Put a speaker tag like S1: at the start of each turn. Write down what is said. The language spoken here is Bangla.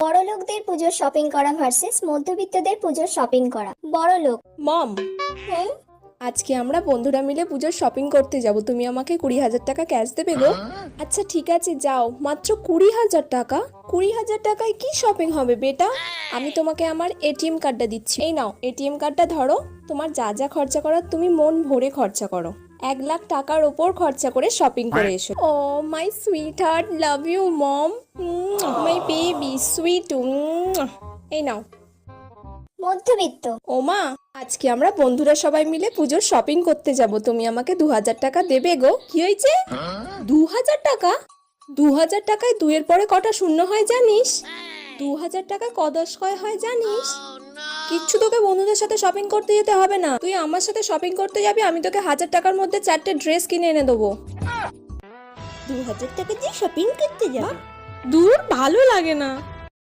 S1: বড়লোকদের পুজোর শপিং করা ভার্সেস মধ্যবিত্তদের পুজোর শপিং করা। বড়লোক।
S2: মম,
S1: হুম।
S2: আজকে আমরা বন্ধুরা মিলে পুজোর শপিং করতে যাব। তুমি আমাকে 20,000 টাকা ক্যাশ দেবে গো? আচ্ছা ঠিক আছে, যাও। মাত্র 20,000 টাকা? 20,000 টাকায় কি শপিং হবে বেটা? আমি তোমাকে আমার এটিএম কার্ডটা দিচ্ছি। এই নাও এটিএম কার্ডটা ধরো। তোমার যা যা খরচা করার তুমি মন ভরে খরচা করো। 1,00,000 টাকার ওপর খরচা করে শপিং করে এসো। Oh my sweetheart, love you mom, my baby sweet. এই নাও।
S1: মধ্যবিত্ত।
S2: ওমা, আজকে আমরা বন্ধুরা সবাই মিলে পুজোর শপিং করতে যাব। তুমি আমাকে 2,000 টাকা দেবে গো? কি হয়েছে? 2,000 টাকা? 2,000 টাকায় দুইয়ের পরে কটা শূন্য হয় জানিস? 2,000 টাকা কদশ হয় জানিস? কিচ্ছু তোকে বন্ধুদের সাথে শপিং করতে যেতে হবে না। তুই আমার সাথে শপিং করতে যাবি, আমি তোকে 1,000 টাকার মধ্যে 4টে ড্রেস কিনে এনে দেবো।
S1: 2,000 টাকা দিয়ে শপিং করতে যাবে?
S2: দূর, ভালো লাগে না।